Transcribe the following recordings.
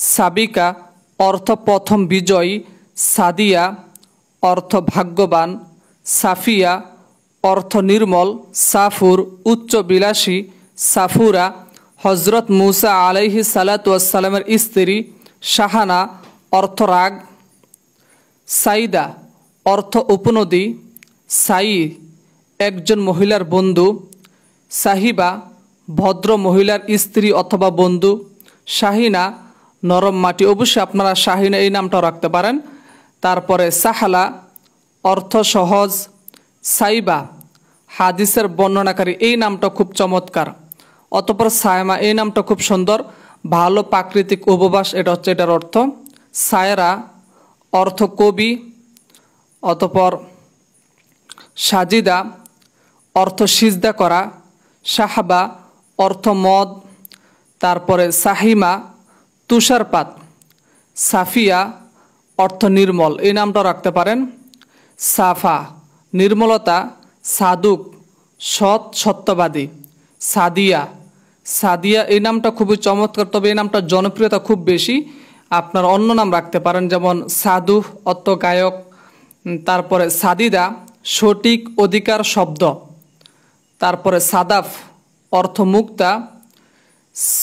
সাবিকা অর্থ প্রথম বিজয়ী, সাদিয়া অর্থ ভাগ্যবান, সাফিয়া অর্থ নির্মল, সাফুর উচ্চবিলাসী, সাফুরা হজরত মুসা আলাইহিস সালাতু ওয়াস সালামের স্ত্রী, শাহানা অর্থ রাগ, সাইদা অর্থ উপনদী, সাই একজন মহিলার বন্ধু, সাহিবা ভদ্র মহিলার স্ত্রী অথবা বন্ধু, শাহিনা নরম মাটি। অবশ্যই আপনারা শাহিনা এই নামটাও রাখতে পারেন। তারপরে সাহালা অর্থ সহজ, সাইবা হাদিসের বর্ণনাকারী, এই নামটা খুব চমৎকার। অতঃপর সায়মা এই নামটা খুব সুন্দর, ভালো প্রাকৃতিক উপবাস, এটা হচ্ছে এটার অর্থ। সায়রা অর্থ কবি। অতঃপর সাজিদা অর্থ সিজদা করা, সাহাবা অর্থ মদ। তারপরে সাহিমা তুষারপাত, সাফিয়া অর্থ নির্মল, এই নামটা রাখতে পারেন। সাফা নির্মলতা, সাদুক সৎ সত্যবাদী, সাদিয়া সাদিয়া এই নামটা খুবই চমৎকার, তবে এই নামটা জনপ্রিয়তা খুব বেশি। আপনার অন্য নাম রাখতে পারেন, যেমন সাধু অর্থ গায়ক। তারপরে সাদিদা সঠিক অধিকার শব্দ। তারপরে সাদাফ অর্থ মুক্তা,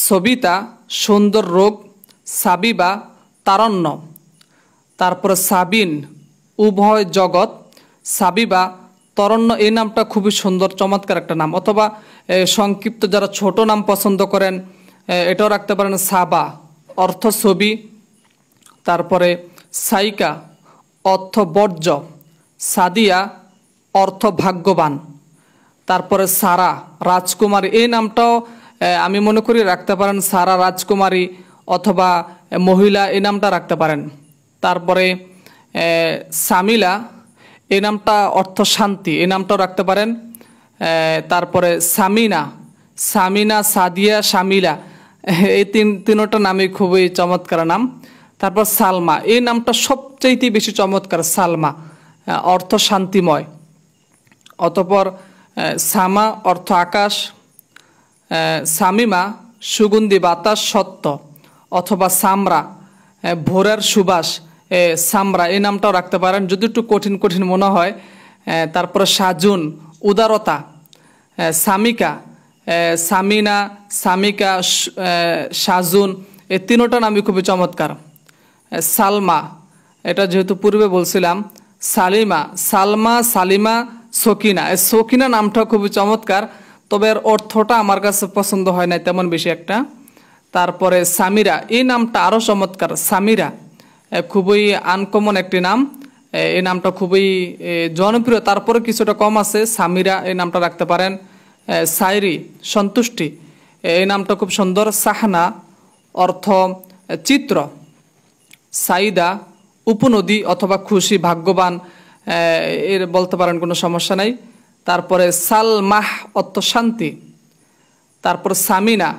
সবিতা সুন্দর রোগ, সাবিবা তারণ্য। তারপরে সাবিন উভয় জগৎ, সাবিবা তরণ্য, এই নামটা খুবই সুন্দর চমৎকার একটা নাম। অথবা সংক্ষিপ্ত যারা ছোট নাম পছন্দ করেন এটাও রাখতে পারেন, সাবা অর্থ ছবি। তারপরে সাইকা অর্থ বর্জ্য, সাদিয়া অর্থ ভাগ্যবান। তারপরে সারা রাজকুমারী, এই নামটাও আমি মনে করি রাখতে পারেন, সারা রাজকুমারী অথবা মহিলা, এই নামটা রাখতে পারেন। তারপরে সামিলা এই নামটা অর্থ শান্তি, এই নামটাও রাখতে পারেন। তারপরে সামিনা সামিনা সাদিয়া শামিলা, এই তিনটা নামই খুবই চমৎকার নাম। তারপর সালমা এই নামটা সবচাইতে বেশি চমৎকার, সালমা অর্থ শান্তিময়। অতঃপর সামা অর্থ আকাশ, সামিমা সুগন্ধি বাতাস সত্য, অথবা সামরা ভোরের সুবাস, সামরা এই নামটাও রাখতে পারেন যদি একটু কঠিন কঠিন মনে হয়। তারপরে সাজুন উদারতা, সামিকা সামিনা সামিকা সাজুন, এই তিনোটা নামই খুবই চমৎকার। সালমা এটা যেহেতু পূর্বে বলছিলাম, সালিমা সালমা সালিমা সকিনা, এই সকিনা নামটা খুবই চমৎকার, তবে এর অর্থটা আমার কাছে পছন্দ হয় না তেমন বেশি একটা। তারপরে সামিরা এই নামটা আরও চমৎকার, সামিরা খুবই আনকমন একটি নাম, এই নামটা খুবই জনপ্রিয়, তারপরে কিছুটা কম আছে। সামিরা এই নামটা রাখতে পারেন। সাইরি সন্তুষ্টি, এই নামটা খুব সুন্দর। সাহনা অর্থ চিত্র, সাইদা উপনদী অথবা খুশি ভাগ্যবান, এর বলতে পারেন কোনো সমস্যা নাই। তারপরে সালমাহ অর্থ শান্তি। তারপর সামিনা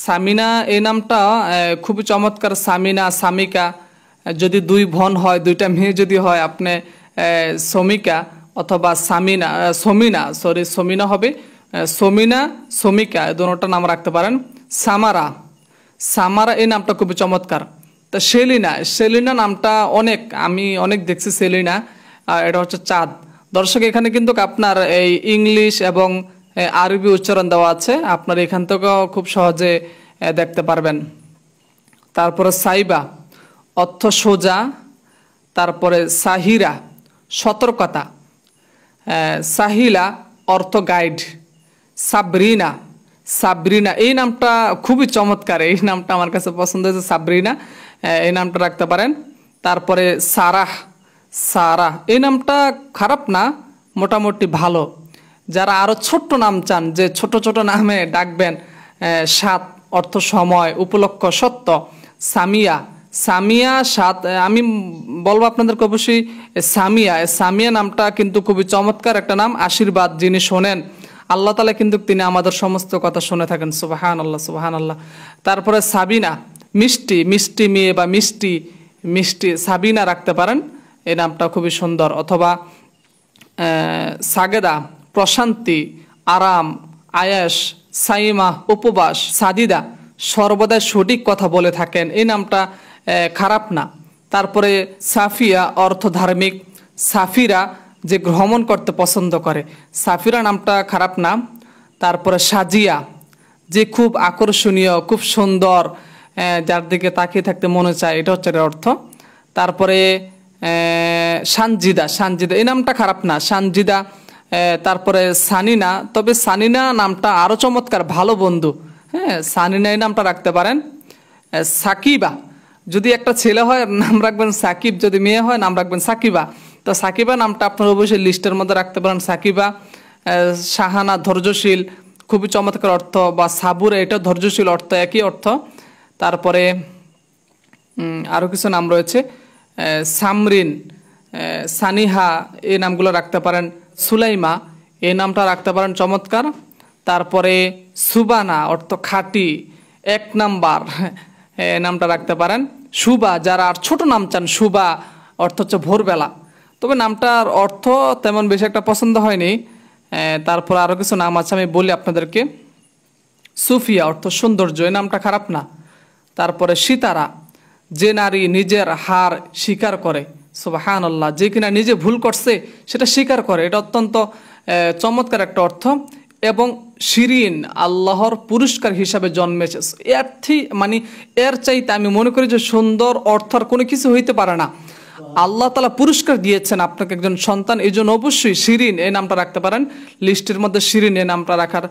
সামিনা এই নামটা খুবই চমৎকার, সামিনা সামিকা, যদি দুই বোন হয়, দুইটা মেয়ে যদি হয়, আপনি সমিকা অথবা সামিনা সমিনা সমিনা হবে, সমিনা সমিকা দুটোটা নাম রাখতে পারেন। সামারা সামারা এই নামটা খুবই চমৎকার। তা সেলিনা সেলিনা নামটা আমি অনেক দেখছি সেলিনা, এটা হচ্ছে চাঁদ। দর্শক এখানে কিন্তু আপনার এই ইংলিশ এবং আরবি উচ্চারণ দেওয়া আছে, আপনার এখান থেকেও খুব সহজে দেখতে পারবেন। তারপরে সাইবা অর্থ সোজা। তারপরে সাহিরা সতর্কতা, সাহিলা অর্থ গাইড, সাবরিনা সাবরিনা এই নামটা খুবই চমৎকার, এই নামটা আমার কাছে পছন্দ হয়েছে, সাবরিনা এই নামটা রাখতে পারেন। তারপরে সারাহ সারা এই নামটা খারাপ না, মোটামুটি ভালো। যারা আরও ছোট্ট নাম চান, যে ছোট ছোট নামে ডাকবেন, সাত অর্থ সময় উপলক্ষ সত্য, সামিয়া সামিয়া সাত, আমি বলবো আপনাদেরকে অবশ্যই সামিয়া সামিয়া নামটা কিন্তু খুবই চমৎকার একটা নাম, আশীর্বাদ। যিনি শোনেন আল্লাহ তাআলা কিন্তু তিনি আমাদের সমস্ত কথা শুনে থাকেন, সুবহান আল্লাহ সুবহান আল্লাহ। তারপরে সাবিনা মিষ্টি মিষ্টি মেয়ে বা মিষ্টি মিষ্টি, সাবিনা রাখতে পারেন, এই নামটা খুবই সুন্দর। অথবা সাগেদা প্রশান্তি আরাম আয়াস, সাইমা উপবাস, সাদিদা সর্বদাই সঠিক কথা বলে থাকেন, এই নামটা খারাপ না। তারপরে সাফিয়া অর্থ ধার্মিক, সাফিরা যে ভ্রমণ করতে পছন্দ করে, সাফিরা নামটা খারাপ না। তারপরে সাজিয়া যে খুব আকর্ষণীয়, খুব সুন্দর, যার দিকে তাকিয়ে থাকতে মনে চায়, এটা হচ্ছে এর অর্থ। তারপরে সানজিদা, সানজিদা এই নামটা খারাপ না, সানজিদা। তারপরে সানিনা, তবে সানিনা নামটা আরও চমৎকার, ভালো বন্ধু। হ্যাঁ, সানিনা এই নামটা রাখতে পারেন। সাকিবা, যদি একটা ছেলে হয় নাম রাখবেন সাকিব, যদি মেয়ে হয় নাম রাখবেন সাকিবা। তো সাকিবা নামটা আপনার অবশ্যই লিস্টের মধ্যে রাখতে পারেন, সাকিবা। শাহানা ধৈর্যশীল, খুবই চমৎকার অর্থ। বা সাবুরে, এটা ধৈর্যশীল অর্থ, একই অর্থ। তারপরে আরও কিছু নাম রয়েছে, সামরিন, সানিহা এই নামগুলো রাখতে পারেন। সুলাইমা এই নামটা রাখতে পারেন, চমৎকার। তারপরে সুবানা অর্থ খাঁটি, এক নাম্বার, এই নামটা রাখতে পারেন। সুবা, যারা আর ছোট নাম চান, সুবা অর্থ হচ্ছে ভোরবেলা। তবে নামটার অর্থ তেমন বেশি একটা পছন্দ হয়নি। তারপর আরও কিছু নাম আছে, আমি বলি আপনাদেরকে। সুফিয়া অর্থ সৌন্দর্য, এই নামটা খারাপ না। তারপরে সিতারা, যে নারী নিজের হার স্বীকার করে, সুবহানাল্লাহ, যে কিনা নিজে ভুল করছে সেটা স্বীকার করে, এটা অত্যন্ত চমৎকার একটা অর্থ। এবং শিরিন, আল্লাহর পুরস্কার হিসাবে জন্মেছে। মানে এর চাইতে আমি মনে করি যে সুন্দর অর্থ আর কোনো কিছু হইতে পারে না। আল্লাহ তাআলা পুরস্কার দিয়েছেন আপনাকে একজন সন্তান, এই জন্য অবশ্যই শিরিন এই নামটা রাখতে পারেন। লিস্টের মধ্যে শিরিন এই নামটা রাখার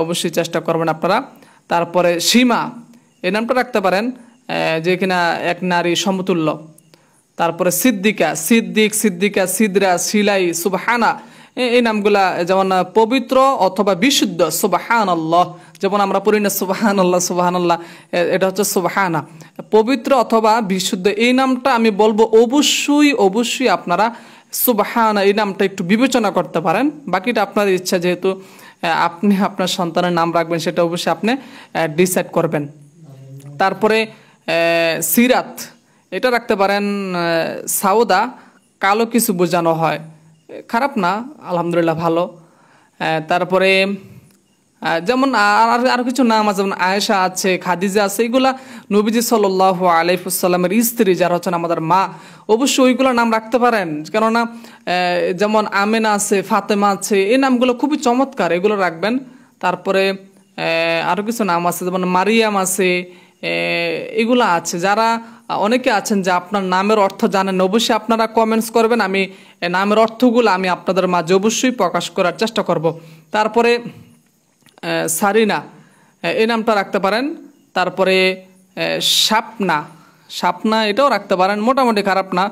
অবশ্যই চেষ্টা করবেন আপনারা। তারপরে সীমা এই নামটা রাখতে পারেন, যে কিনা এক নারী সমতুল্য। তারপরে সিদ্দিকা, সিদ্দিক, সিদ্দিকা, সিদরা, সিলাই, সুবহানা এই নামগুলা যেমন পবিত্র অথবা বিশুদ্ধ, সুবহানাল্লাহ, যেমন আমরা পড়ি না সুবহানাল্লাহ, সুবহানাল্লাহ, এটা হচ্ছে সুবহানা, পবিত্র অথবা বিশুদ্ধ। এই নামটা আমি বলবো অবশ্যই অবশ্যই আপনারা সুবহানা এই নামটা একটু বিবেচনা করতে পারেন। বাকিটা আপনার ইচ্ছা, যেহেতু আপনি আপনার সন্তানের নাম রাখবেন সেটা অবশ্যই আপনি ডিসাইড করবেন। তারপরে সিরাত এটা রাখতে পারেন। সাউদা, কালো কিছু বোঝানো হয়, খারাপ না, আলহামদুলিল্লাহ ভালো। তারপরে যেমন আরও কিছু নাম আছে, যেমন আয়েশা আছে, খাদিজা আছে, এগুলা নবীজি সাল্লাল্লাহু আলাইহি ওয়াসাল্লামের স্ত্রী, যারা হচ্ছেন আমাদের মা, অবশ্যই ওইগুলো নাম রাখতে পারেন। কেননা যেমন আমেনা আছে, ফাতেমা আছে, এই নামগুলো খুবই চমৎকার, এগুলো রাখবেন। তারপরে আরও কিছু নাম আছে, যেমন মারিয়াম আছে, এগুলো আছে। যারা অনেকে আছেন যে আপনার নামের অর্থ জানেন, অবশ্যই আপনারা কমেন্টস করবেন, আমি নামের অর্থগুলো আমি আপনাদের মাঝে অবশ্যই প্রকাশ করার চেষ্টা করব। তারপরে সারিনা এই নামটা রাখতে পারেন। তারপরে শাপনা, শাপনা এটাও রাখতে পারেন, মোটামুটি খারাপ না।